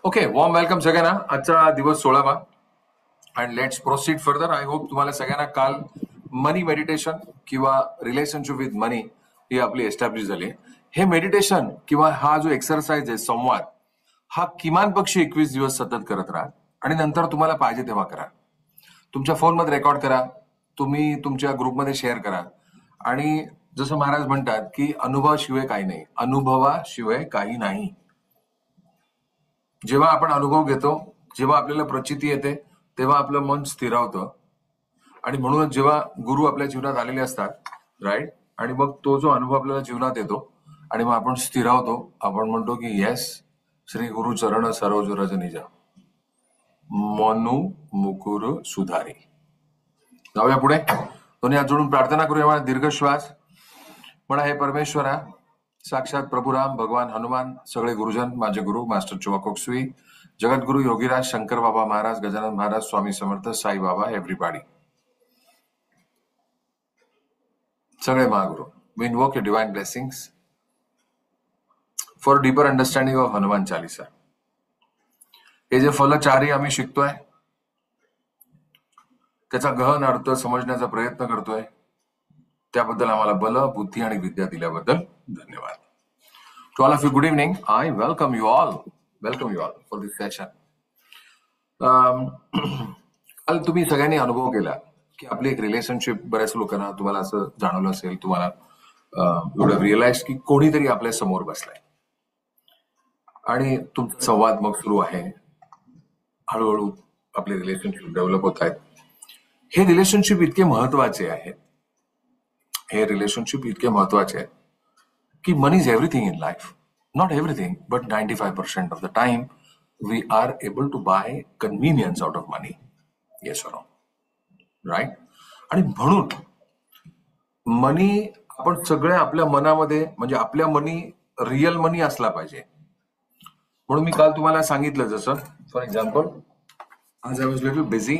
Okay, warm welcome सगळ्यांना. आजचा दिवस 16वा and let's proceed further. I hope तुम्हाला सगळ्यांना काल मनी मेडिटेशन किंवा रिलेशनशिप विथ मनी ही आपली एस्टॅब्लिश झाली. हे मेडिटेशन किंवा हा जो एक्सरसाइज आहे, संवाद, हा किमान पक्षी 21 दिवस सतत करत राहा आणि नंतर तुम्हाला पाहिजे तेव्हा करा. तुमच्या फोनमध्ये रेकॉर्ड करा, तुम्ही तुमच्या ग्रुपमध्ये शेअर करा. आणि जसं महाराज म्हणतात की अनुभवाशिवाय काही नाही, अनुभवाशिवाय काही नाही. जेव्हा आपण अनुभव घेतो, जेव्हा आपल्याला प्रचिती येते, तेव्हा आपलं मन स्थिरावतं. आणि म्हणूनच जेव्हा गुरु आपल्या जीवनात आलेले असतात, राईट, आणि मग तो जो अनुभव आपल्याला जीवनात येतो आणि मग आपण स्थिरावतो, आपण म्हणतो की येस, श्री गुरु चरण सरोज रज निज मनु मुकुर सुधारी. जाऊया पुढे. दोन्ही हात जोडून प्रार्थना करूया. मला दीर्घ श्वास म्हणा. हे परमेश्वरा, साक्षात प्रभुराम, भगवान हनुमान, सगळे गुरुजन, माझे गुरु मास्टर चोवा कोकसवी, जगद्गुरु योगीराज, शंकर बाबा महाराज, गजानन महाराज, स्वामी समर्थ, साई बाबा, एव्हरीबॉडी, सगळे महागुरु. We invoke your divine blessings for deeper understanding of Hanuman Chalisa. हे जे फलचारी आम्ही शिकतोय, त्याचा गहन अर्थ समजण्याचा प्रयत्न करतोय, त्याबद्दल आम्हाला बल, बुद्धी आणि विद्या दिल्याबद्दल धन्यवाद. To all of you, good evening. I welcome you all for this session. काल तुम्ही सगळ्यांनी अनुभव केला की आपली एक रिलेशनशिप, बऱ्याच लोकांना तुम्हाला असं जाणवलं असेल, तुम्हाला एवढं रिअलाइज की कोणीतरी आपल्या समोर बसलाय आणि तुमचा संवाद मग सुरू आहे. हळूहळू आपले रिलेशनशिप डेव्हलप होत आहेत. हे रिलेशनशिप इतके महत्वाचे आहेत, हे रिलेशनशिप इतके महत्वाचे आहेत की money is everything in life. Not everything, but 95% of the time we are able to buy convenience out of money. Yes or no, right. आणि म्हणून मनी आपण सगळ्या आपल्या मनामध्ये, म्हणजे आपल्या मनी रिअल मनी असला पाहिजे. म्हणून मी काल तुम्हाला सांगितलं, जसं फॉर एक्झाम्पल, आज आय वॉज लिटल बिझी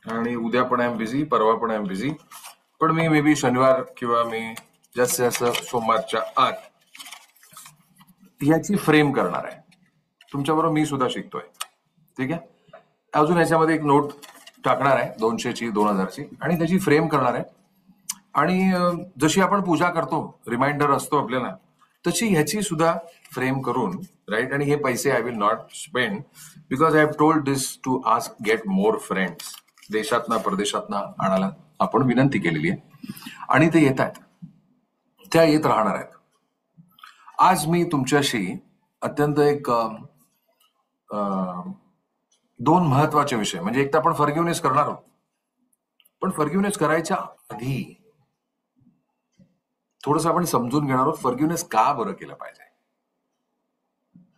आणि उद्या पण आय एम बिझी, परवा पण आय एम बिझी, पण मी मे बी शनिवार किंवा मी जास्तीत जास्त सोमवारच्या आत याची फ्रेम करणार आहे. तुमच्याबरोबर मी सुद्धा शिकतोय, ठीक आहे. अजून याच्यामध्ये एक नोट टाकणार आहे, 200ची 2000ची, आणि त्याची फ्रेम करणार आहे. आणि जशी आपण पूजा करतो, रिमाइंडर असतो आपल्याला, तशी ह्याची सुद्धा फ्रेम करून, राईट. आणि हे पैसे I will not spend because I have told this to ask get more friends. देशातना परदेशातना आणायला आपण विनंती केलेली आहे आणि ते येत आहेत, त्या येत राहणार आहेत. आज मी तुमच्याशी अत्यंत एक दोन महत्वाचे विषय, म्हणजे एक तर आपण फॉरगिव्हनेस करणार आहोत, पण फॉरगिव्हनेस करायच्या आधी थोडस आपण समजून घेणार आहोत फॉरगिव्हनेस का बरं केलं पाहिजे.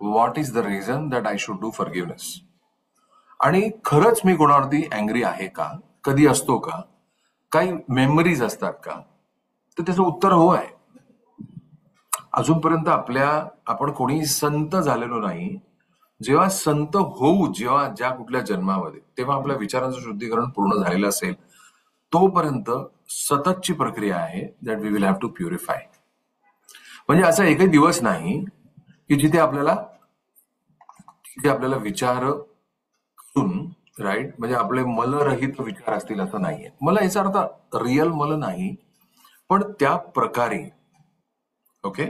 What is the reason that I should do forgiveness. आणि खरंच मी कोणावरती अँग्री आहे का, कधी असतो का, काही मेमरीज असतात का, तर त्याचं उत्तर हो आहे. अजूनपर्यंत आपण कोणी संत झालेलो नाही. जेव्हा संत होऊ, जेव्हा ज्या कुठल्या जन्मामध्ये, तेव्हा आपल्या विचारांचं शुद्धीकरण पूर्ण झालेलं असेल, तोपर्यंत सततची प्रक्रिया आहे that we will have to purify. म्हणजे असा एकही दिवस नाही की जिथे आपल्याला विचार करून, राईट, म्हणजे आपले मलरहित विचार असतील असं नाहीये. मला याचा अर्थ रिअल मल नाही, पण त्या प्रकारे. ओके,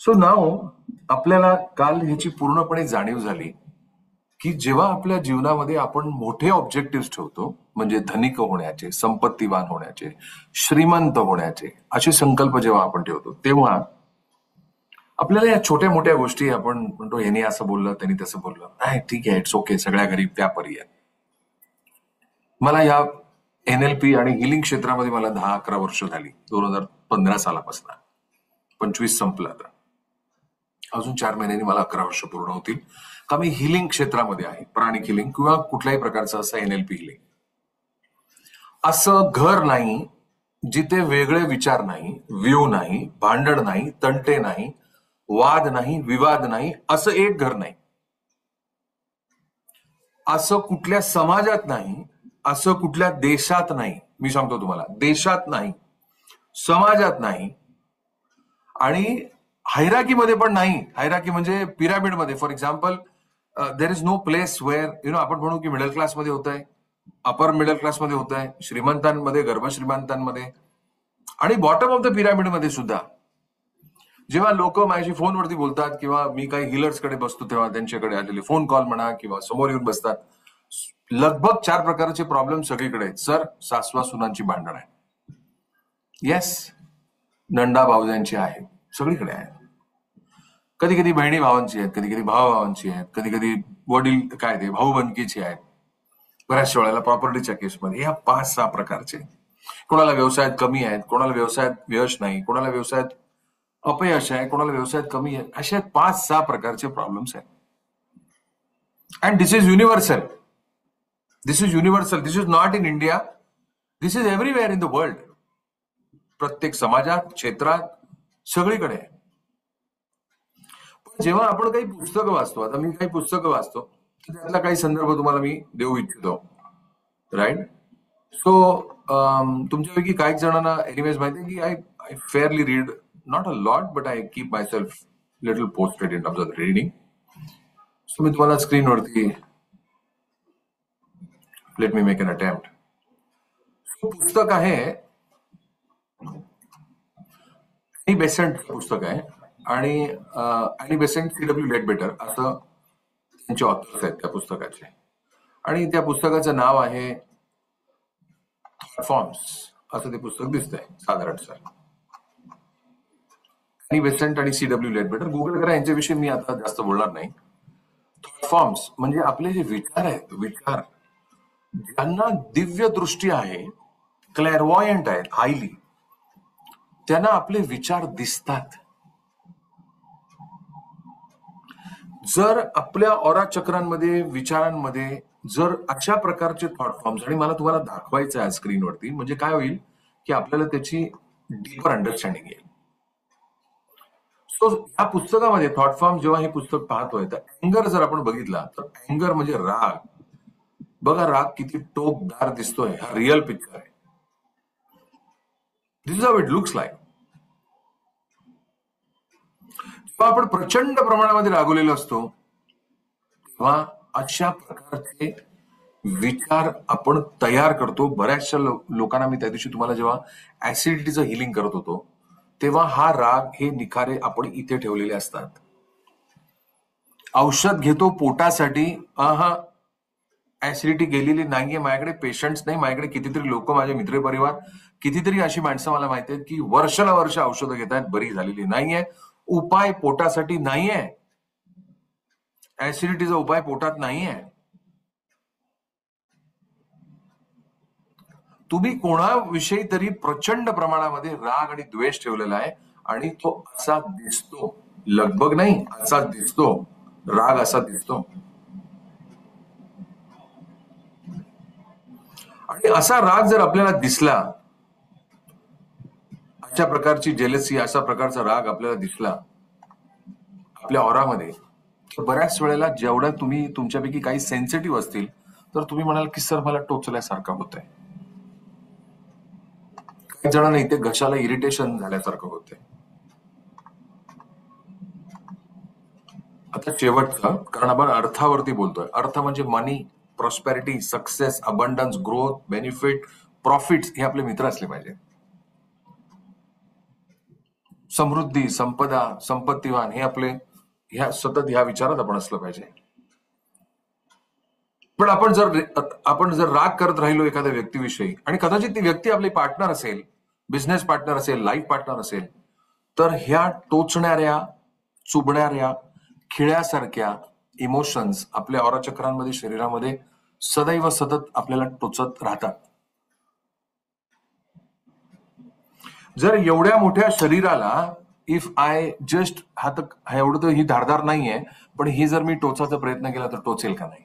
सो नाव आपल्याला काल ह्याची पूर्णपणे जाणीव झाली की जेव्हा आपल्या जीवनामध्ये आपण मोठे ऑब्जेक्टिव्ह ठेवतो, म्हणजे धनिक होण्याचे, संपत्तीवान होण्याचे, श्रीमंत होण्याचे असे संकल्प जेव्हा आपण ठेवतो, तेव्हा आपल्याला या छोट्या मोठ्या गोष्टी, आपण म्हणतो ह्यानी असं बोललं, त्यांनी तसं बोललं, नाही ठीक आहे, इट्स ओके, सगळ्या गरीब त्या परी आहेत. मला या NLP आणि हिलिंग क्षेत्रामध्ये मला 10-11 वर्ष झाली, 2015 सालापासून. 25 संपलं, आता अजून 4 महिन्यांनी मला 11 वर्ष पूर्ण होतील का मी हिलिंग क्षेत्रामध्ये आहे. प्राणिक हिलिंग किंवा कुठल्याही प्रकारचं असं NLP हिलिंग. असं घर नाही जिथे वेगळे विचार नाही, व्ह्यू नाही, भांडण नाही, तंटे नाही, वाद नाही, विवाद नाही, असं एक घर नाही. असं कुठल्या समाजात नाही, असं कुठल्या देशात नाही. मी सांगतो तुम्हाला, देशात नाही, समाजात नाही, आणि हायराकीमध्ये पण नाही. हायराकी म्हणजे पिरामिडमध्ये, for example there is no place where आपण म्हणू की मिडल क्लासमध्ये होत आहे, अपर मिडल क्लासमध्ये होत आहे, श्रीमंतांमध्ये, गर्भश्रीमंतांमध्ये आणि बॉटम ऑफ द पिरामिडमध्ये सुद्धा जेव्हा लोक माझ्याशी फोनवरती बोलतात किंवा मी काही हिलर्सकडे बसतो तेव्हा त्यांच्याकडे आलेले फोन कॉल म्हणा किंवा समोर येऊन बसतात, लगभग 4 प्रकारचे प्रॉब्लेम सगळीकडे आहेत. सर, सासवा सुनांची भांडण आहे. येस, नंदा भाऊजांची आहे, सगळीकडे आहे. कधी कधी बहिणी भावांची आहेत, कधी कधी भावा भावांची आहेत, कधी कधी वडील काय ते भाऊ बंदकीची आहेत. बऱ्याचशा वेळेला प्रॉपर्टीच्या केसमध्ये ह्या 5-6 प्रकारचे. कोणाला व्यवसायात कमी आहेत, कोणाला व्यवसायात यश नाही, कोणाला व्यवसायात अपयश आहे, कोणाला व्यवसायात कमी आहे. असे 5-6 प्रकारचे प्रॉब्लेम्स आहेत. And this is universal. This is universal. This is not in India. This is everywhere in the world. प्रत्येक समाजात, क्षेत्रात, सगळीकडे. पण जेव्हा आपण काही पुस्तकं वाचतो, आता मी काही पुस्तकं वाचतो, त्यातला काही संदर्भ तुम्हाला मी देऊ इच्छितो. राईट. सो तुमच्यापैकी काही जणांना एनिवेज माहिती आहे की I fairly read, not a lot, but I keep my self little posted in terms of reading. So मी तुम्हाला स्क्रीनवरती, let me make an attempt. पुस्तक आहे, ॲनी बेसेंट पुस्तक आहे आणि ॲनी बेसेंट C.W. लेडबेटर असं त्यांचे ऑथर्स आहेत त्या पुस्तकाचे. आणि त्या पुस्तकाचं नाव आहे थॉट फॉर्म्स, असं ते पुस्तक दिसतंय साधारण. सर, ॲनी बेसेंट आणि C.W. लेडबेटर गुगल करा, यांच्याविषयी मी आता जास्त बोलणार नाही. थॉट फॉर्म्स म्हणजे आपले जे विचार आहेत, विचार ज्यांना दिव्य दृष्टी आहे, क्लॅरवॉयंट आहेत, हायली, त्यांना आपले विचार दिसतात. जर आपल्या ऑरा चक्रांमध्ये, विचारांमध्ये जर अशा प्रकारचे थॉट फॉर्म्स, आणि मला तुम्हाला दाखवायचं आहे स्क्रीनवरती, म्हणजे काय होईल की आपल्याला त्याची डीपर अंडरस्टँडिंग येईल. सो या पुस्तकामध्ये थॉट फॉर्म, जेव्हा हे पुस्तक पाहतोय तर अँगर जर आपण बघितला तर अँगर म्हणजे राग. बघा राग किती टोकदार दिसतोय. हा रिअल पिक्चर आहे. This is how it looks like. जेव्हा आपण प्रचंड प्रमाणामध्ये रागवलेलो असतो तेव्हा अशा प्रकारचे विचार आपण तयार करतो. बऱ्याचशा लोकांना मी त्या दिवशी तुम्हाला जेव्हा ऍसिडिटीचं हिलिंग करत होतो तेव्हा हा राग, हे निखारे आपण इथे ठेवलेले असतात. औषध घेतो पोटासाठी, ऍसिडिटी गेलेली नाहीये, माझ्याकडे पेशंट्स नाही, माझ्याकडे कितीतरी लोक, माझे मित्रपरिवार, कितीतरी अशी माणसं मला माहिती आहेत की वर्षाला वर्ष औषधं घेत आहेत, बरी झालेली नाहीये. उपाय पोटासाठी नाहीये, ऍसिडिटीचा उपाय पोटात नाहीये. तुम्ही कोणाविषयी तरी प्रचंड प्रमाणामध्ये राग आणि द्वेष ठेवलेला आहे आणि तो असा दिसतो. लगबग नाही, असा दिसतो. राग असा दिसतो. आणि असा राग जर आपल्याला दिसला, अशा प्रकारची जेलसी, अशा प्रकारचा राग आपल्याला दिसला आपल्या ऑरामध्ये, तर बऱ्याच वेळेला जेवढा तुम्ही, तुमच्यापैकी काही सेन्सिटिव्ह असतील तर तुम्ही म्हणाल की सर मला टोचल्यासारखं होतंय. काही जणांना इथे घशाला इरिटेशन झाल्यासारखं होतंय. आता शेवटचं, कारण आपण अर्थावरती बोलतोय. अर्थ म्हणजे money, prosperity, success, abundance, growth, benefit, profits, हे आपले मित्र असले पाहिजे. समृद्धी, संपदा, संपत्तीवान, हे आपले ह्या सतत ह्या विचारात आपण असलं पाहिजे. पण आपण जर राग करत राहिलो एखाद्या व्यक्तीविषयी, आणि कदाचित ती व्यक्ती आपली पार्टनर असेल, बिझनेस पार्टनर असेल, लाईफ पार्टनर असेल, तर ह्या टोचणाऱ्या, चुबणाऱ्या, खिळ्यासारख्या इमोशन्स आपल्या ऑरा चक्रांमध्ये, शरीरामध्ये सदैव सतत आपल्याला टोचत राहतात. जर एवढ्या मोठ्या शरीराला, इफ आय जस्ट, एवढं तर ही धारदार नाहीये, पण ही जर मी टोचायचा प्रयत्न केला तर टोचेल का नाही?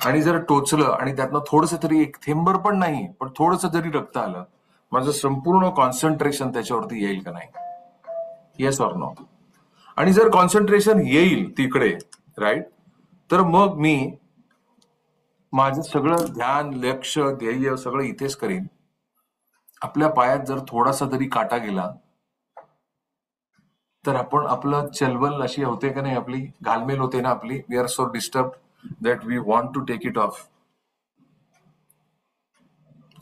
आणि जर टोचलं आणि त्यातनं थोडस तरी, एक थेंबर पण नाही, पण थोडस जरी रक्त आलं, माझं संपूर्ण कॉन्सन्ट्रेशन त्याच्यावरती येईल का नाही? Yes or no? आणि जर कॉन्सन्ट्रेशन येईल तिकडे, राईट, तर मग मी माझं सगळं ध्यान, लक्ष, ध्येय सगळं इथेच करीन. आपल्या पायात जर थोडासा तरी काटा गेला तर आपण आपलं चलबल अशी होते का नाही, आपली घालमेल होते ना आपली, we are so disturb that we want to take it off.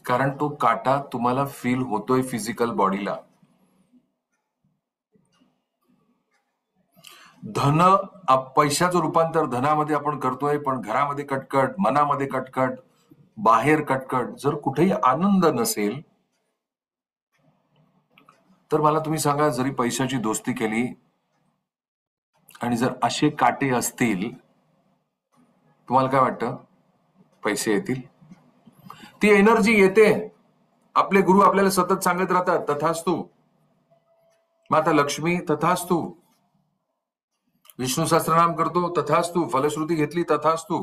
कारण तो काटा तुम्हाला फील होतोय फिजिकल बॉडीला. धन पैशाचं रूपांतर धनामध्ये आपण करतोय, पण घरामध्ये कटकट, मनामध्ये कटकट, बाहेर कटकट. जर कुठेही आनंद नसेल तर मला तुम्ही सांगा, जरी पैशाची दोस्ती केली आणि जर असे काटे असतील, तुम्हाला काय वाटतं? पैसे येतील? ती एनर्जी येते. आपले गुरु आपल्याला सतत सांगत राहतात, तथास्तु. माता लक्ष्मी तथास्तु. विष्णू सहस्त्रनाम करतो, तथास्तु. फलश्रुती घेतली, तथास्तु.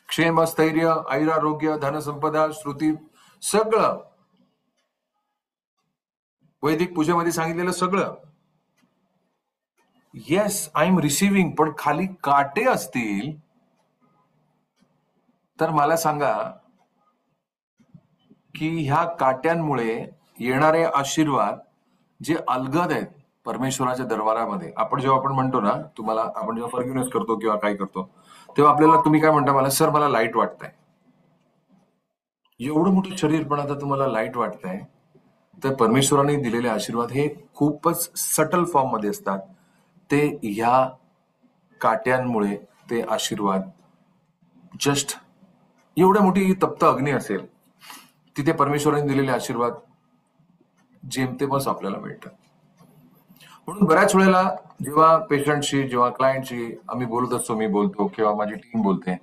क्षेम, स्थैर्य, आयुरारोग्य, धनसंपदा, श्रुती, सगळं वैदिक पूजेमध्ये सांगितलेलं सगळं. Yes, I am receiving. पण खाली काटे असतील तर मला सांगा की ह्या काट्यांमुळे येणारे आशीर्वाद जे अलगद आहेत परमेश्वराच्या दरबारामध्ये. जेव्हा आपण म्हणतो ना, तुम्हाला आपण जेव्हा फॉरगिव्हनेस करतो किंवा काय करतो, तेव्हा आपल्याला तुम्ही काय म्हणता, मला सर मला लाईट वाटतंय. एवढं मोठं शरीर पण आता तुम्हाला लाईट वाटतंय, तर परमेश्वराने दिलेले आशीर्वाद हे खूपच सटल फॉर्म मध्ये असतात. ते ह्या काट्यांमुळे ते आशीर्वाद जस्ट एवढ्या मोठी तप्त अग्नी असेल, तिथे परमेश्वराने दिलेले आशीर्वाद जेमतेमच आपल्याला मिळतात. म्हणून बऱ्याच वेळेला जेव्हा पेशंटशी, जेव्हा क्लायंटशी आम्ही बोलत असतो, मी बोलतो किंवा माझी टीम बोलते,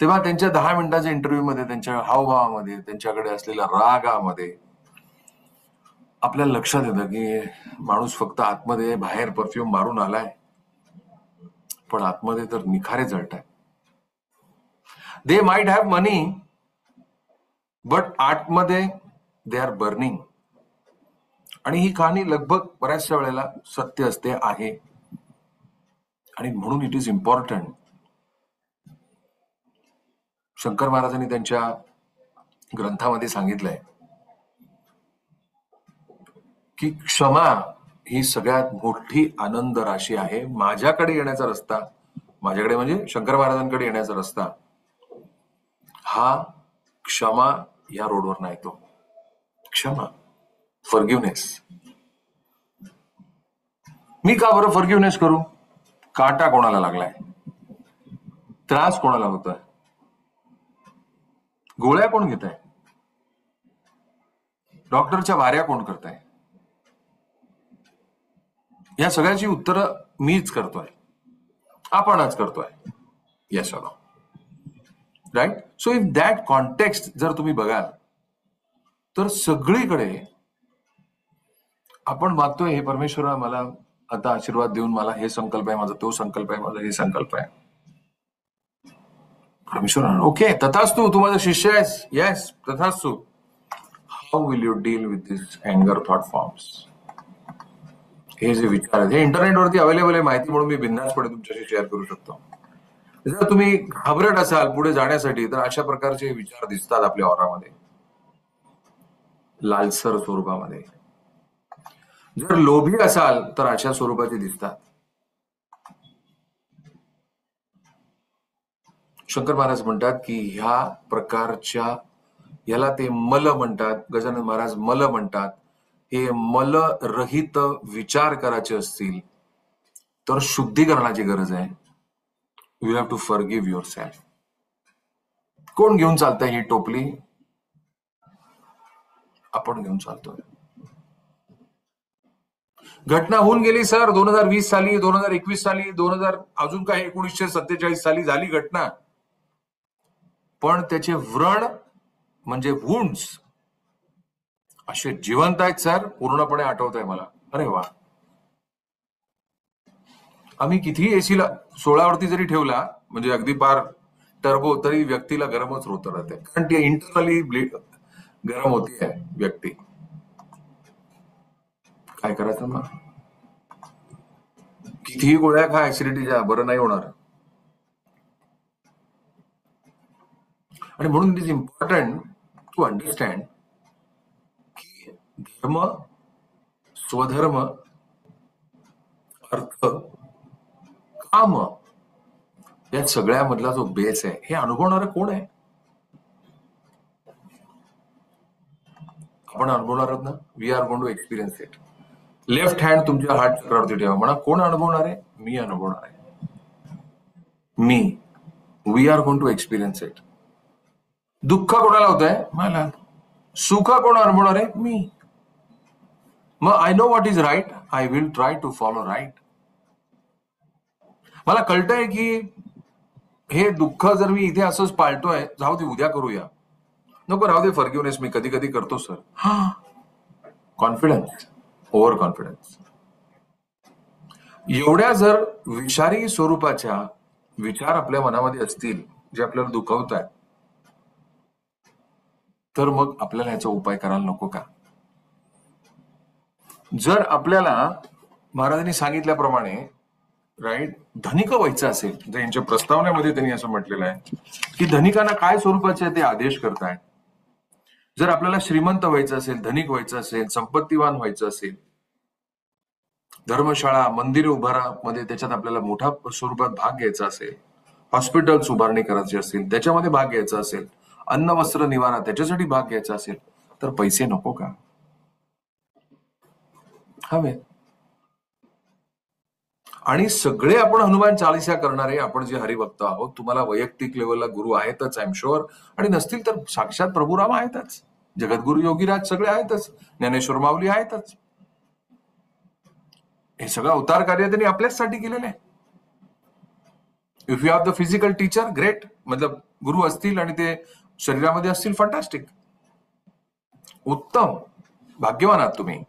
तेव्हा त्यांच्या 10 मिनिटाच्या इंटरव्ह्यू मध्ये, त्यांच्या हावभावामध्ये, त्यांच्याकडे असलेल्या रागामध्ये आपल्याला लक्षात येतं की माणूस फक्त आतमध्ये बाहेर परफ्यूम मारून आलाय, पण आतमध्ये तर निखारे जळत आहे. They might have money, but आतमध्ये दे आर बर्निंग. आणि ही कहाणी लगभग बऱ्याचशा वेळेला सत्य असते आहे. आणि म्हणून इट इज इम्पॉर्टंट. शंकर महाराजांनी त्यांच्या ग्रंथामध्ये सांगितलंय की क्षमा ही सगळ्यात मोठी आनंद राशी आहे. माझ्याकडे येण्याचा रस्ता, माझ्याकडे म्हणजे शंकर महाराजांकडे येण्याचा रस्ता हा क्षमा या रोडवर नाही. तो क्षमा, फॉरगिव्हनेस. मी का बरं फॉरगिव्हनेस करू? काटा कोणाला लागलाय? त्रास कोणाला होतोय? गोळ्या कोण घेत आहे? डॉक्टरच्या वाऱ्या कोण करताय? या सगळ्याची उत्तरं मीच करतोय, आपणच करतोय. Yes or no? Right. So in that context जर तुम्ही बघाल तर सगळीकडे आपण मागतोय, हे परमेश्वरा मला आता आशीर्वाद देऊन, मला हे संकल्प आहे, माझा तो संकल्प आहे, माझा हे संकल्प आहे. परमेश्वर ओके, तथास्तु, तू माझा शिष्य आहेस. येस, तथास्तु. How will you deal with this अँगर थॉट फॉर्म्स? हे जे विचार आहेत, हे इंटरनेटवरती अवेलेबल आहे माहिती, म्हणून मी बिंदासपणे तुमच्याशी शेअर करू शकतो. जर तुम्ही घाबरट असाल पुढे जाण्यासाठी, तर अशा प्रकारचे विचार दिसतात आपल्या ऑरामध्ये, लालसर स्वरूपामध्ये. जर लोभी असाल तर अशा स्वरूपाचे दिसतात. शंकर महाराज म्हणतात की ह्या प्रकारच्या, याला ते मल म्हणतात, गजानन महाराज मल म्हणतात. हे मल रहित विचार करायचे असतील तर शुद्धीकरणाची गरज आहे. You have to forgive yourself. कोण घेऊन चालतंय ही टोपली? आपण घेऊन चालतोय. घटना होऊन गेली सर, 2020 साली, 2021 साली, 2000 अजून काय 1947 साली झाली घटना, पण त्याचे व्रण म्हणजे वुंड्स असे जिवंत आहेत सर. पूर्णपणे आठवत आहे मला. अरे वा. आम्ही किती एसीला 16 वरती जरी ठेवला, म्हणजे अगदी पार टर्बो, तरी व्यक्तीला गरमच होत राहते, कारण ती इंटरनली गरम होती आहे व्यक्ती. काय करायचं मग? कितीही गोळ्या खा ऍसिडिटीच्या, बरं नाही होणार. आणि म्हणून it is important to understand की धर्म स्वधर्म, अर्थ, काम, या सगळ्यामधला जो बेस आहे हे अनुभवणारं कोण आहे? आपण अनुभवणार आहोत ना. We are going to experience it. Left hand तुमच्या हार्ट चक्रावरती ठेवा. म्हणा, कोण अनुभवणार आहे? मी अनुभवणार आहे. मी. We are going to experience it. दुःख कोणाला होत आहे? मला. सुख कोण अनुभवणार आहे? मी. मग I know what is right. I will try to follow right. मला कळतंय की हे दुःख जर मी इथे असंच पाळतोय, जाऊ दे उद्या करूया, नको राहू दे, फॉरगिव्हनेस मी कधी कधी करतो सर. Confidence, over confidence. एवढ्या जर विषारी स्वरूपाच्या विचार आपल्या मनामध्ये असतील जे आपल्याला दुखवत आहेत, तर मग आपल्याला ह्याचा उपाय करायला नको का? जर आपल्याला महाराजांनी सांगितल्याप्रमाणे राईट धनिक व्हायचं असेल, तर यांच्या प्रस्तावनेमध्ये त्यांनी असं म्हटलेलं आहे की धनिकांना काय स्वरूपाचे ते आदेश करतायत. जर आपल्याला श्रीमंत व्हायचं असेल, धनिक व्हायचं असेल, संपत्तीवान व्हायचं असेल, धर्मशाळा, मंदिरे उभारामध्ये त्याच्यात आपल्याला मोठ्या स्वरूपात भाग घ्यायचा असेल, हॉस्पिटल्स उभारणी करायची असेल, त्याच्यामध्ये भाग घ्यायचा असेल, अन्न वस्त्र निवारा त्याच्यासाठी भाग घ्यायचा असेल, तर पैसे नको का? हवे. आणि सगळे आपण हनुमान चालिसा करणारे, आपण जे हरिभक्त आहोत, तुम्हाला वैयक्तिक लेवलला गुरु आहेतच, आय एम शुअर. आणि नसतील तर साक्षात प्रभुराम आहेतच, जगद्गुरु योगीराज सगळे आहेतच, ज्ञानेश्वर माऊली आहेतच. हे सगळं अवतार कार्य त्यांनी आपल्याचसाठी केलेलं आहे. If you have the physical teacher, great. मतलब गुरु असतील आणि ते शरीरामध्ये असतील, फंटास्टिक, उत्तम, भाग्यवान आहात तुम्ही.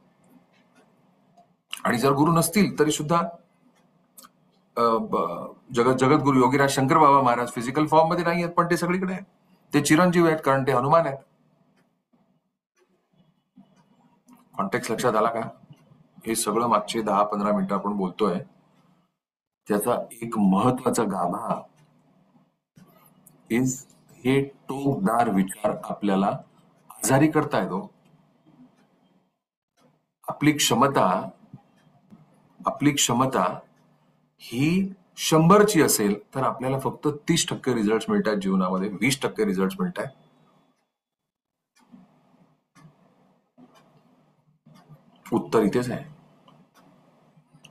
आणि जर गुरु नसतील तरी सुद्धा जगद्गुरु योगीराज शंकर बाबा महाराज फिजिकल फॉर्म मध्ये नाही आहेत, पण ते सगळीकडे आहेत. ते चिरंजीव आहेत, कारण ते हनुमान आहेत. कॉन्टेक्स्ट लक्षात आला का? हे सगळं मागचे 10-15 मिनिटं आपण बोलतोय, त्याचा एक महत्वाचा गाभा इज हे टोकदार विचार आपल्याला आजारी करता येतो. आपली क्षमता ही 100ची असेल तर आपल्याला फक्त 30% रिझल्ट मिळतात जीवनामध्ये, 20% रिझल्ट मिळतात. उत्तर इथेच आहे.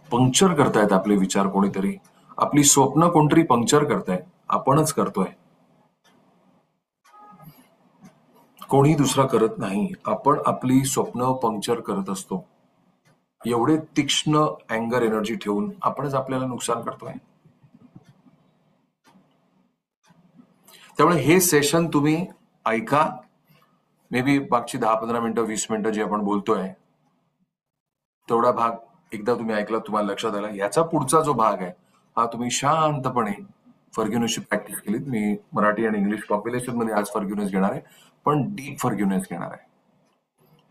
पंक्चर करतायत आपले विचार कोणीतरी, आपली स्वप्न कोणतरी पंक्चर करताय, आपणच करतोय. कोणी दुसरा करत नाही, आपण आपली स्वप्न पंक्चर करत असतो. एवढे तीक्ष्ण अँगर एनर्जी ठेवून आपणच आपल्याला नुकसान करतोय. त्यामुळे हे सेशन तुम्ही ऐका. मे बी मागची 10-15 मिनिटं, 20 मिनिटं जे आपण बोलतोय, तेवढा भाग एकदा तुम्ही ऐकला, तुम्हाला लक्षात आला. याचा पुढचा जो भाग आहे हा तुम्ही शांतपणे फॉरगिव्हनेसची प्रॅक्टिस केलीत. मी मराठी आणि इंग्लिश पॉप्युलेशन मध्ये आज फॉरगिव्हनेस घेणार आहे, पण डीप फॉरगिव्हनेस घेणार आहे.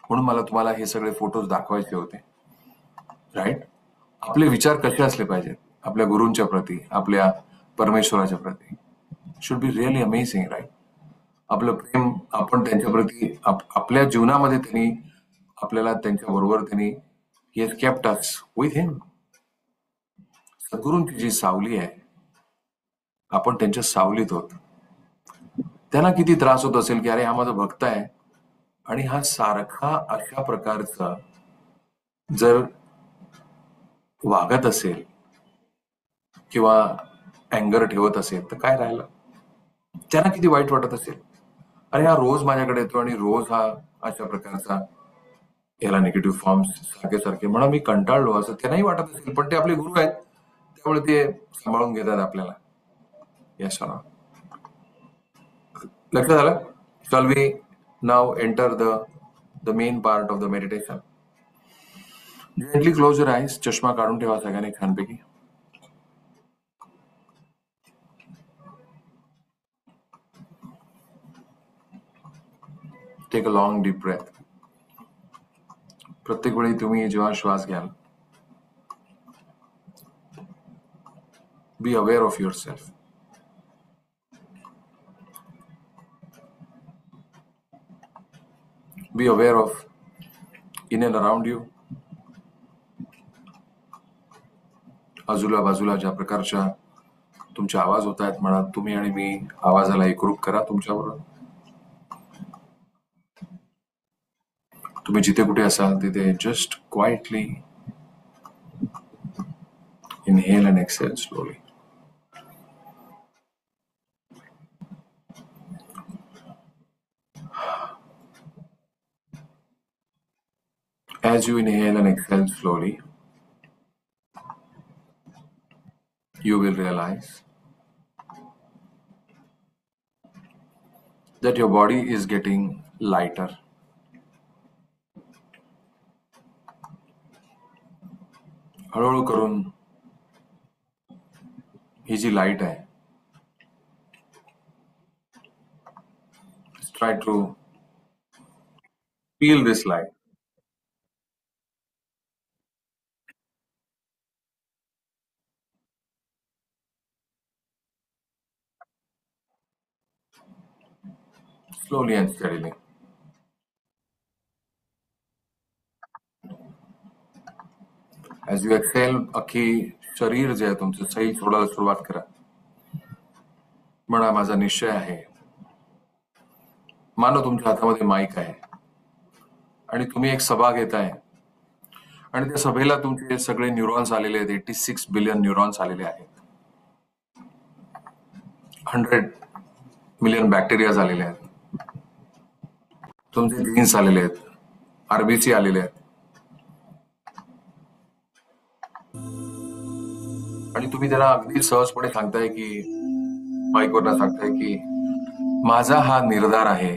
म्हणून मला तुम्हाला हे सगळे फोटोज दाखवायचे होते. राईट. आपले विचार कसे असले पाहिजेत आपल्या गुरूंच्या प्रती, आपल्या परमेश्वराच्या प्रती. Should be really amazing, right. आपलं प्रेम आपण त्यांच्या प्रती, आपल्या जीवनामध्ये त्यांनी आपल्याला, त्यांच्या बरोबर त्यांनी, he has kept us with him. सद्गुरूंची जी सावली आहे, आपण त्यांच्या सावलीत होत. त्यांना किती त्रास होत असेल की अरे हा माझा भक्त आहे आणि हा सारखा अशा प्रकारचा जर वागत असेल किंवा अँगर ठेवत असेल तर काय राहिलं. त्यांना किती वाईट वाटत असेल. अरे हा रोज माझ्याकडे येतो आणि रोज हा अशा प्रकारचा, याला निगेटिव्ह फॉर्म्स सारखे म्हणा मी कंटाळलो, असं त्यांनाही वाटत असेल. पण ते आपले गुरु आहेत, त्यामुळे ते सांभाळून घेतात आपल्याला. यस सर, लक्षात आलं? Shall we now enter the main part of the meditation. Gently close your eyes. चष्मा काढून ठेवा सगळ्यांनी छानपैकी. Take a long deep breath. प्रत्येक वेळी तुम्ही जेव्हा श्वास घ्याल, be aware of yourself. Be aware of in and around you. आजूला बाजूला ज्या प्रकारच्या तुमचे आवाज होत आहेत म्हणा, तुम्ही आणि मी आवाजाला एकरूप करा तुमच्याबरोबर. तुम्ही जिथे कुठे असाल तिथे just quietly inhale and exhale slowly. As you inhale and exhale slowly, you will realize that your body is getting lighter. हळूहळू करून ही जी लाईट आहे, try to feel this light. Slowly and steadily. As you exhale, अख्खी शरीर जे आहे तुमचं सही सोडायला सुरुवात करा. म्हणा माझा निश्चय आहे. मानो तुमच्या हातामध्ये माईक आहे आणि तुम्ही एक सभा घेताय आणि त्या सभेला तुमचे सगळे न्यूरॉन्स आलेले आहेत. 86 बिलियन न्यूरॉन्स आलेले आहेत. 100 मिलियन बॅक्टेरिया आलेले आहेत. तुमचे जीन्स आलेले आहेत. आरबीसी आलेले आहेत. आणि तुम्ही त्यांना अगदी सहजपणे सांगताय की माईकवरनं सांगताय की माझा हा निर्धार आहे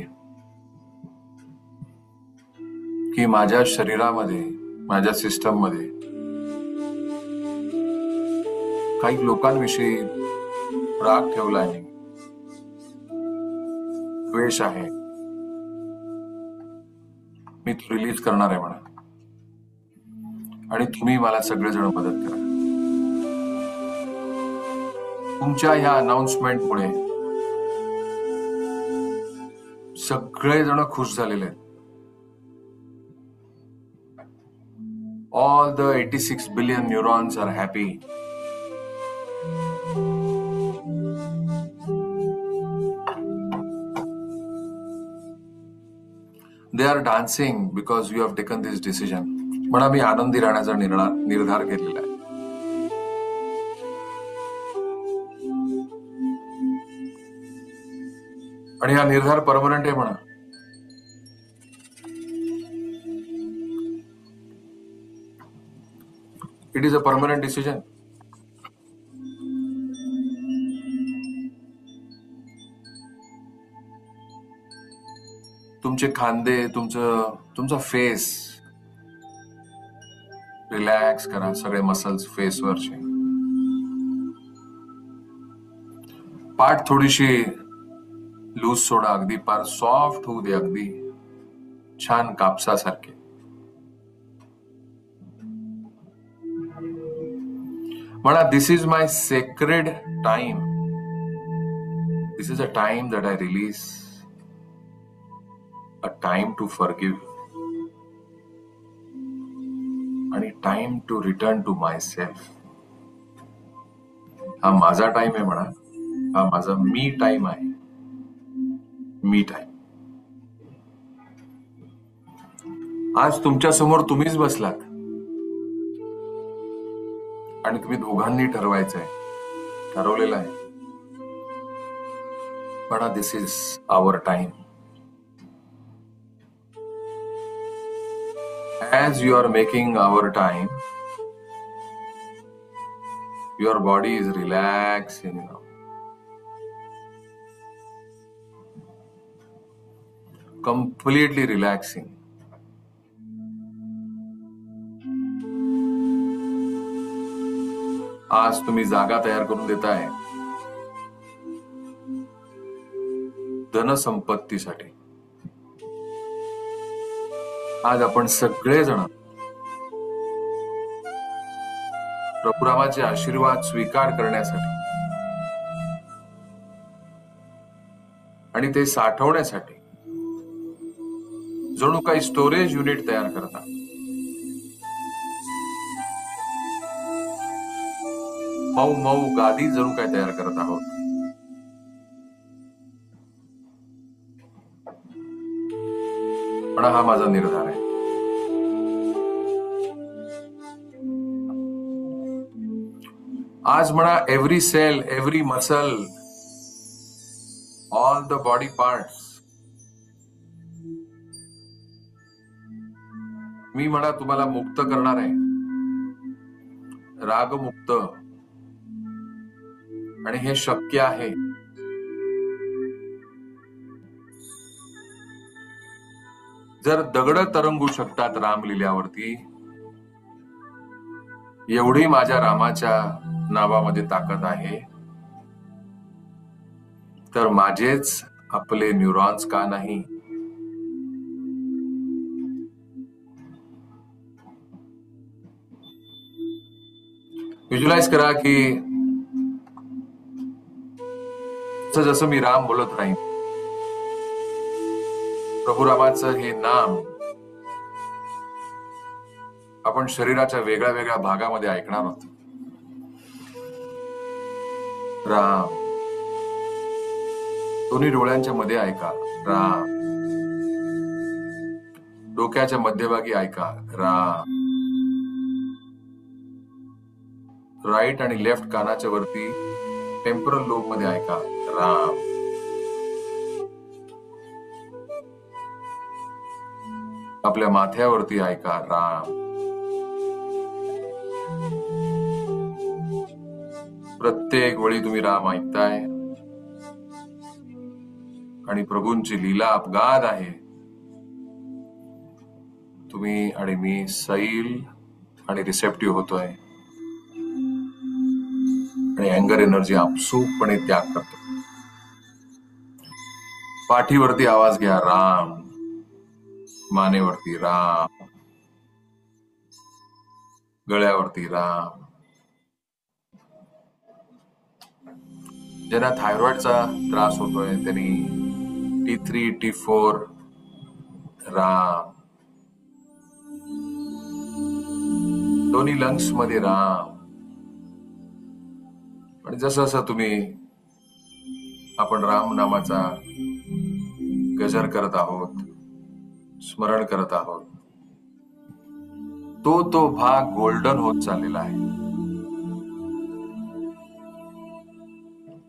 की माझ्या शरीरामध्ये, माझ्या सिस्टम मध्ये काही लोकांविषयी राग ठेवला आहे, द्वेष आहे, मी तो रिलीज करणार आहे म्हणा. आणि तुम्ही मला सगळेजण मदत करा. तुमच्या ह्या अनाउन्समेंटमुळे सगळेजण खुश झालेले आहेत. All the 86 billion neurons are happy. They are dancing because you have taken this decision. म्हणा मी आनंदी राहण्याचा निर्धार केलेला आहे. आणि हा निर्धार परमनंट आहे म्हणा. It is a permanent decision. तुमचे खांदे, तुमचा फेस रिलॅक्स करा. सगळे मसल्स फेसवरचे. पाठ थोडीशी लूज सोडा. अगदी पार सॉफ्ट होऊ दे. अगदी छान कापसासारखे. म्हणा this is my sacred time. This is a time that I release. A time to forgive. आणि time to return to my self. हा माझा टाइम आहे म्हणा. हा माझा मी टाइम आहे. Me time. आज तुमच्या समोर तुम्हीच बसलात आणि तुम्ही दोघांनी ठरवायचंय, ठरवलेलं आहे. पण this is our time. As you are making our time, your body is relaxing now. Completely relaxing. आज तुम्ही जागा तयार करून देताय धनसंपत्तीसाठी. आज आपण सगळेजण प्रभुरामाचे आशीर्वाद स्वीकार करण्यासाठी आणि ते साठवण्यासाठी जणू काही स्टोरेज युनिट तयार करता. मऊ मऊ गादी जणू काय तयार करत आहोत. पण हा माझा निर्धार आहे. आज म्हणा every cell, every muscle, all the body parts, मी म्हणा तुम्हाला मुक्त करणार आहे, रागमुक्त. आणि हे शक्य आहे. जर दगड तरंगू शकतात रामलील्यावरती, एवढी माझ्या रामाच्या नावामध्ये ताकद आहे, तर माझेच आपले न्यूरॉन्स का नाही? व्हिज्युअलाइज करा की जसं मी राम बोलत राहीन, प्रभू रामाचं हे नाम आपण शरीराच्या वेगळ्या वेगळ्या भागामध्ये ऐकणार आहोत. राम. दोन्ही डोळ्यांच्या मध्ये ऐका, राम. डोक्याच्या मध्यभागी ऐका, राम. राईट आणि लेफ्ट कानाच्या वरती टेम्परल लोब मध्ये ऐका, राम. आपल्या माथ्यावरती ऐका, राम. प्रत्येक वेळी तुम्ही राम ऐकताय आणि प्रभूंची लीला अपगाद आहे. तुम्ही आणि मी सैल आणि रिसेप्टिव्ह होतोय आणि अँगर एनर्जी आपसूकपणे त्याग करतो. पाठीवरती आवाज घ्या, राम. मानेवरती राम, गळ्यावरती राम. ज्यांना थायरॉइडचा त्रास होतोय त्यांनी T3, T4, राम. दोन्ही लंग्स मध्ये राम. आणि जसं जसं आपण राम नामाचा गजर करत आहोत, स्मरण करत आहोत, तो भाग गोल्डन होत चाललेला आहे,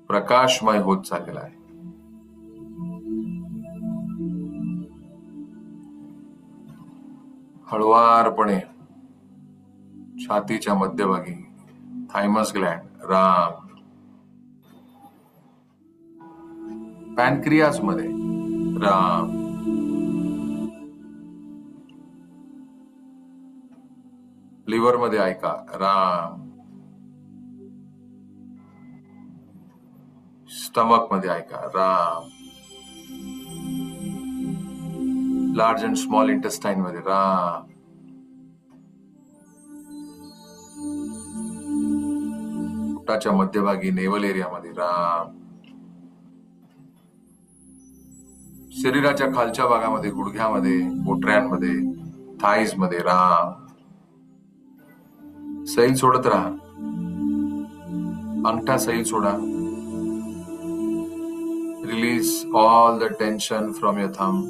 प्रकाशमय होत चाललेला आहे. हळुवारपणे छातीच्या मध्यभागी थायमस ग्लँड, राम. पॅनक्रियास मध्ये राम. लिव्हर मध्ये ऐका, राम. स्टमक मध्ये ऐका, Ram. Large and small intestine मध्ये राम. पोटाच्या मध्यभागी नेवल एरियामध्ये राम. शरीराच्या खालच्या भागामध्ये, गुडघ्यामध्ये, पोटऱ्यांमध्ये, थाईज मध्ये राम. सैल सोडत राहा, अंगठा सैल सोडा. Release all the tension from your thumb.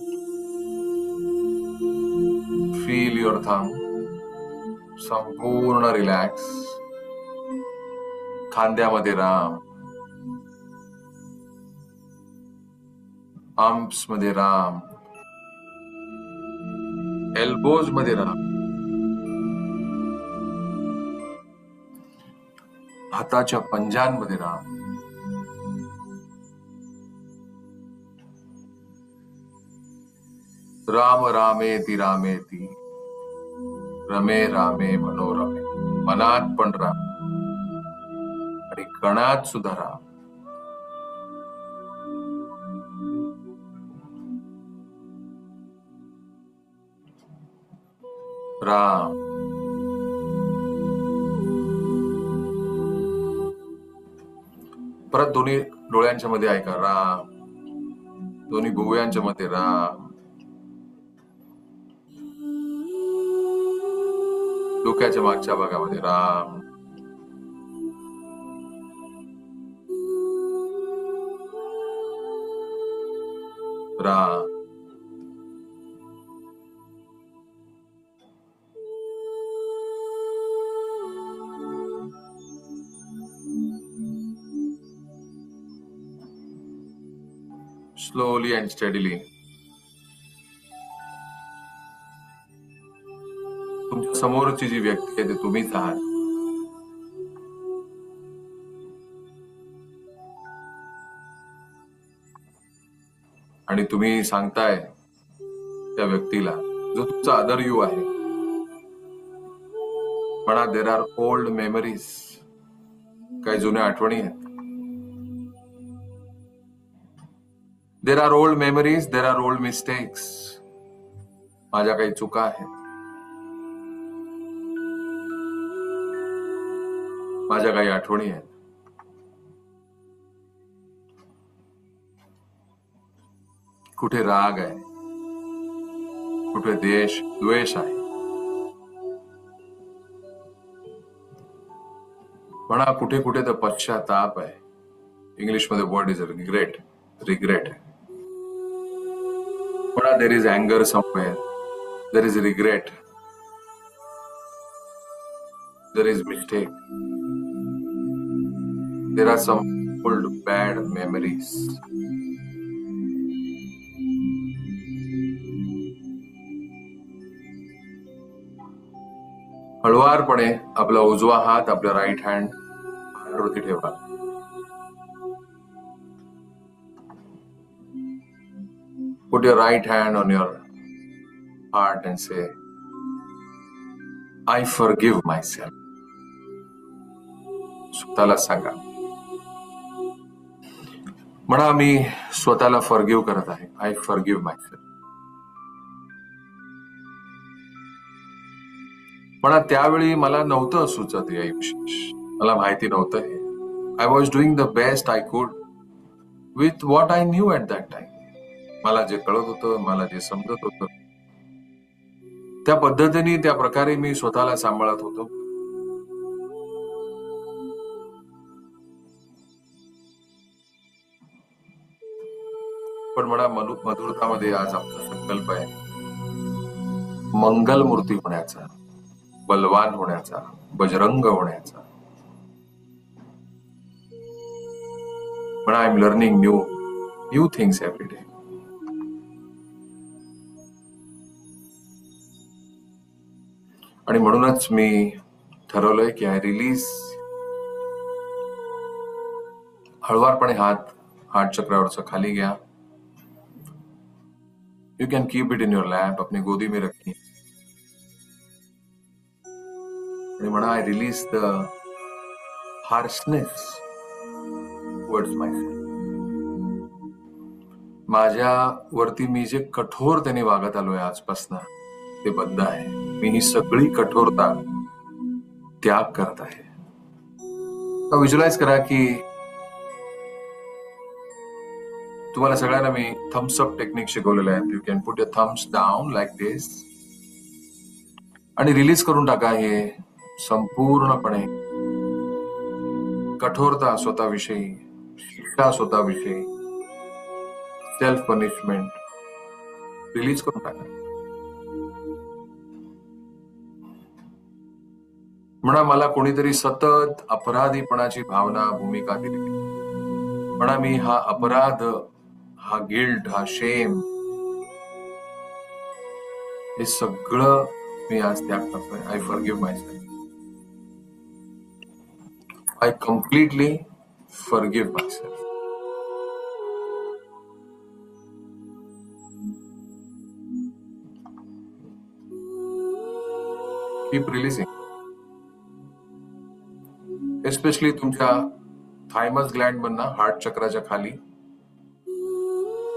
Feel your thumb संपूर्ण रिलॅक्स. खांद्यामध्ये राम. आर्म्स मध्ये राम. एल्बोज मध्ये राम. हाताच्या पंजांमध्ये राम. राम रामेति रामेति रमे रामे मनोरमे. मनात पण राम आणि कणात सुद्धा राम. राम. परत दोन्ही डोळ्यांच्या मध्ये ऐका, राम. दोन्ही भुवयांच्या मध्ये राम. डोक्याच्या मागच्या भागामध्ये राम. राहा. स्लोली अँड स्टडीली तुमच्या समोरची जी व्यक्ती आहे ते तुम्हीच आहात. आणि तुम्ही सांगताय त्या व्यक्तीला जो तुमचा अदर यू आहे, म्हणा देर आर ओल्ड मेमरीज, काही जुन्या आठवणी आहेत. There are old memories, there are old mistakes. माझ्या काही चुका आहेत, माझ्या काही आठवणी आहेत. कुठे राग आहे, कुठे द्वेष आहे. म्हणा कुठे कुठे तर पश्चाताप आहे. इंग्लिशमध्ये वर्ड इज रिग्रेट. रिग्रेट आहे. म्हणा देर इज अँगर somewhere, there is regret, there is mistake, there are some old bad memories. हळुवारपणे आपला उजवा हात आपल्या राईट हँड हार्टवरती ठेवा. Put your right hand on your heart and say, I forgive myself. स्वतःला सांगा. म्हणा मी स्वतःला फॉरगिव्ह करत आहे. I forgive myself. म्हणा त्यावेळी मला नव्हतं सुचत हे विशेष, मला माहिती नव्हतं हे. I was doing the best I could with what I new at that time. मला जे कळत होतं, मला जे समजत होतं, त्या पद्धतीने त्या प्रकारे मी स्वतःला सांभाळत होतो. पण म्हणा मधुरतामध्ये आज आमचा संकल्प आहे मंगल मूर्ती होण्याचा, बलवान होण्याचा, बजरंग होण्याचा. पण I am learning new things every day. आणि म्हणूनच मी ठरवलंय की आय रिलीज. हळुवारपणे हार्ट चक्रावरचा खाली घ्या. You can keep it in your lap, अपनी गोदी में रखिए. आणि म्हणा I release the harshness towards myself. माझ्यावरती मी जे कठोरतेने वागत आलोय आजपासून ते बंद आहे. मी ही सगळी कठोरता त्याग करत आहे. विज्युअलाइज करा की तुम्हाला सगळ्यांना मी थम्सअप टेक्निक शिकवलेलं आहे. You can put your thumbs down like this आणि रिलीज करून टाका हे संपूर्णपणे कठोरता स्वतःविषयी, शिक्षा स्वतःविषयी, सेल्फ पनिशमेंट रिलीज करून टाका. म्हणा मला कोणीतरी सतत अपराधीपणाची भूमिका दिली. म्हणा मी हा अपराध, हा गिल्ट, हा शेम, हे सगळं मी आज त्याग करतोय. I forgive myself. I completely forgive myself. Keep releasing. Especially तुमच्या थायमस ग्लँड मधना हार्ट चक्राच्या खाली.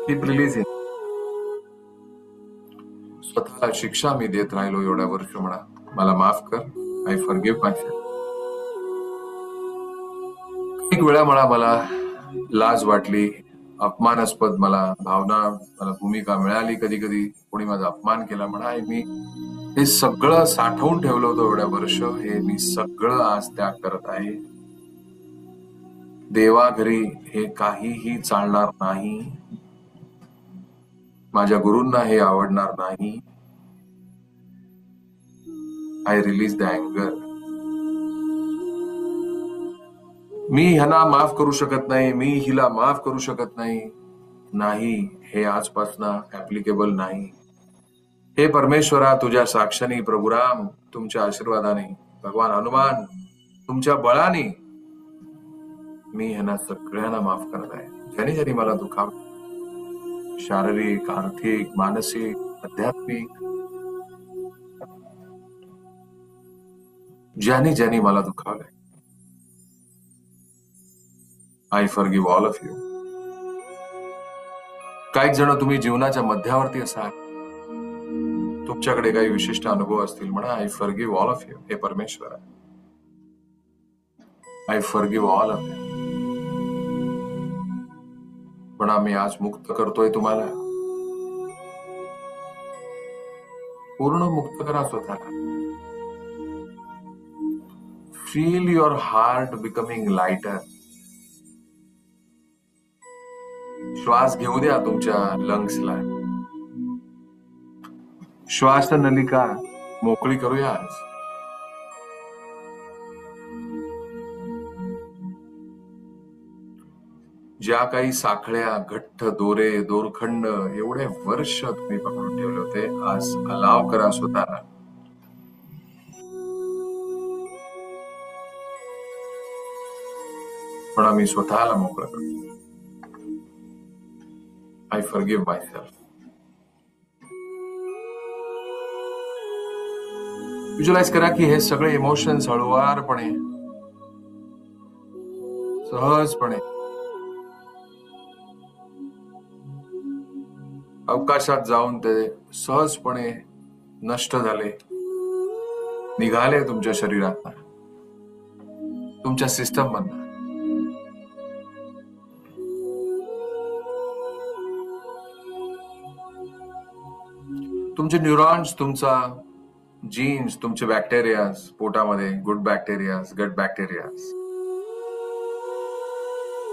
Keep releasing. स्वतःला शिक्षा मी देत राहिलो एवढ्या वर्ष. म्हणा मला माफ कर. I forgive myself. एक वेळा मला लाज वाटली, अपमानास्पद मला भूमिका मिळाली. कधी कधी कोणी माझा अपमान केला. म्हणा मी हे सगळं साठवून ठेवलं होतं एवढ्या वर्ष. हे मी सगळं आज त्याग करत आहे. देवाघरी हे काहीही चालणार नाही. माझ्या गुरूंना हे आवडणार नाही. आय रिलीज द अँगर. मी ह्यांना माफ करू शकत नाही, मी हिला माफ करू शकत नाही. नाही, हे आजपासून ऍप्लिकेबल नाही. हे परमेश्वरा, तुझ्या साक्षाने, प्रभुराम तुमच्या आशीर्वादाने, भगवान हनुमान तुमच्या बळाने मी ह्यांना सगळ्यांना माफ करत आहे. ज्याने ज्याने मला दुखावलं, शारीरिक, आर्थिक, मानसिक, आध्यात्मिक, ज्याने ज्याने मला दुखावलंय, I forgive all of you. काही जण तुम्ही जीवनाच्या मध्यावरती असाल, तुमच्याकडे काही विशिष्ट अनुभव असतील, म्हणा I forgive all of you. हे परमेश्वर आहे, I forgive all of you. पण आम्ही आज मुक्त करतोय तुम्हाला. पूर्ण मुक्त करा स्वतःला. Feel your heart becoming lighter. श्वास घेऊ द्या तुमच्या लंग्सला. श्वास नलिका मोकळी करूया आज. ज्या काही साखळ्या, घट्ट दोरे, दोरखंड एवढे वर्ष तुम्ही पकडून ठेवले होते, आज अलाव करा स्वतःला. पण आम्ही स्वतःला मोकळं करतो. I forgive myself. व्हिज्युअलाइज करा की हे सगळे इमोशन्स हळुवारपणे, सहजपणे अवकाशात जाऊन ते सहजपणे नष्ट झाले, निघाले तुमच्या शरीरात, तुमच्या सिस्टम मधनं. तुमचे न्यूरॉन्स, तुमचा जीन्स, तुमचे बॅक्टेरियाज पोटामध्ये, गुड बॅक्टेरियाज, गट बॅक्टेरियाज,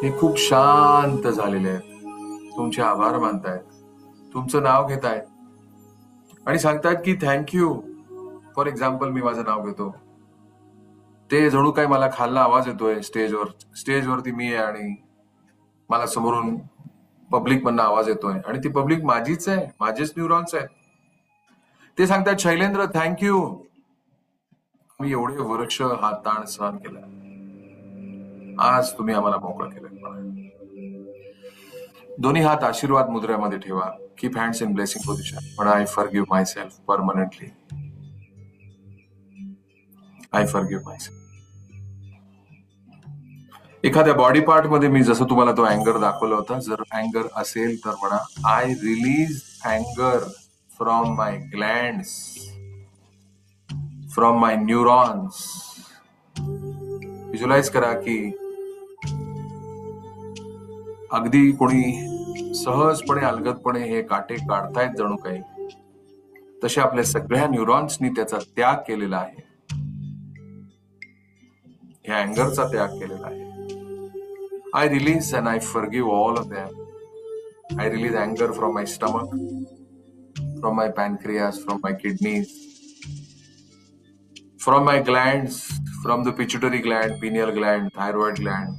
हे खूप शांत झालेले आहेत. तुमचे आभार मानतायत, तुमचं नाव घेतायत आणि सांगतायत की थँक्यू. फॉर एक्झाम्पल, मी माझं नाव घेतो, ते जणू काही मला खालना आवाज येतोय स्टेजवरती मी आहे आणि मला समोरून पब्लिक मधनं आवाज येतोय आणि ती पब्लिक माझीच आहे, माझेच न्यूरॉन्स आहेत. ते सांगतात शैलेंद्र थँक्यू, मी एवढे वर्ष हा ताण सहन केला, आज तुम्ही आम्हाला मोकळं केलं. दोन्ही हात आशीर्वाद मुद्रेमध्ये ठेवा. Keep hands in blessing position. पण I forgive myself permanently. I forgive myself. एखाद्या बॉडी पार्ट मध्ये मी जसं तुम्हाला तो अँगर दाखवला होता, जर अँगर असेल तर म्हणा आय रिलीज अँगर from my glands, from my neurons. Visualize करा की अगदी कोणी सहजपणे, अलगदपणे हे काटे काढतायत जणू काही, तसे आपल्या सगळ्या न्यूरॉन्सनी त्याचा त्याग केलेला आहे, ह्या अँगरचा त्याग केलेला आहे. I release and I forgive all of them. I release अँगर from my stomach, from my pancreas, from my kidneys, from my glands, from the pituitary gland, pineal gland, thyroid gland,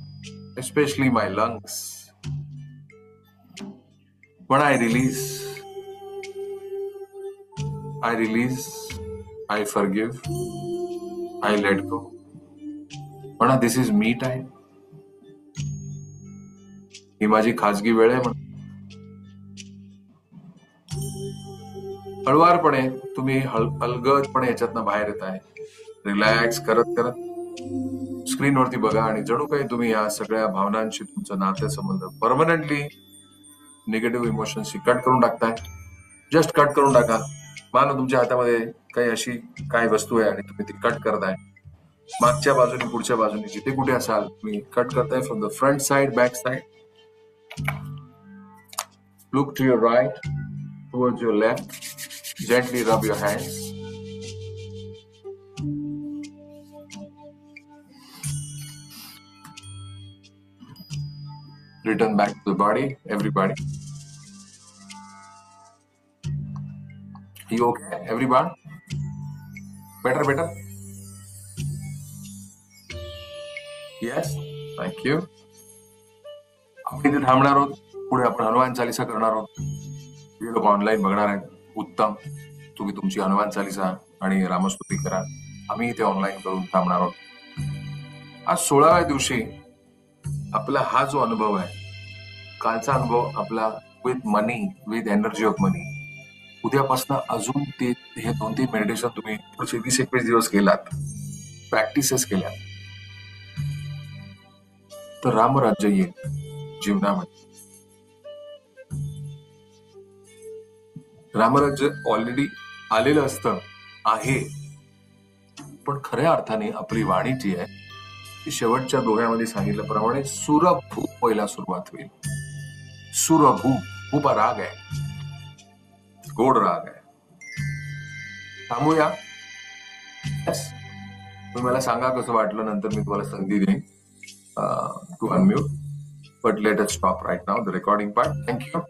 especially my lungs. But I release, I forgive, I let go. म्हणा this is me time. ही माझी खाजगी वेळ आहे. म्हणा हळुवारपणे तुम्ही अलगदपणे याच्यातनं बाहेर येत आहे. रिलॅक्स करत करत स्क्रीनवरती बघा आणि जणू काही तुम्ही या सगळ्या भावनांशी तुमचं नातेसंबंध परमनंटली निगेटिव्ह इमोशन्सची कट करून टाकताय. जस्ट कट करून टाका. मानो तुमच्या हातामध्ये काही अशी काय वस्तू आहे आणि तुम्ही ती कट करताय. मागच्या बाजूने, पुढच्या बाजूने, जिथे कुठे असाल तुम्ही कट करताय. From the front side, back side. Look to your right, towards your left. Gently rub your hands. Return back to the body, everybody. You okay, everyone? Better? Yes? Thank you. आपण इथे थांबणार आहोत. पुढे आपण हनुमान चालिसा करणार आहोत. जे लोक ऑनलाईन बघणार आहेत, उत्तम. तुम्ही तुमची हनुमान चालिसा आणि रामस्तुती करा. आम्ही इथे ऑनलाईन करून थांबणार आहोत. आज 16व्या दिवशी आपला हा जो अनुभव आहे, कालचा अनुभव आपला with money, with energy of money, उद्यापासून अजून ते हे 2-3 मेडिटेशन तुम्ही पुढचे 20-21 दिवस केलात, प्रॅक्टिसेस केल्या, तर रामराज्य येईल जीवनामध्ये. रामराज्य ऑलरेडी आलेलं असतं, आहे. पण खऱ्या अर्थाने आपली वाणी जी आहे ती शेवटच्या दोघांमध्ये सांगितल्याप्रमाणे सुरभू पहिला सुरुवात होईल. सुरभू, खूप राग आहे, गोड राग आहे. थांबूया. तुम्ही मला सांगा कसं वाटलं, नंतर मी तुम्हाला संधी देईन to unmute. But let us stop right now the recording part. Thank you.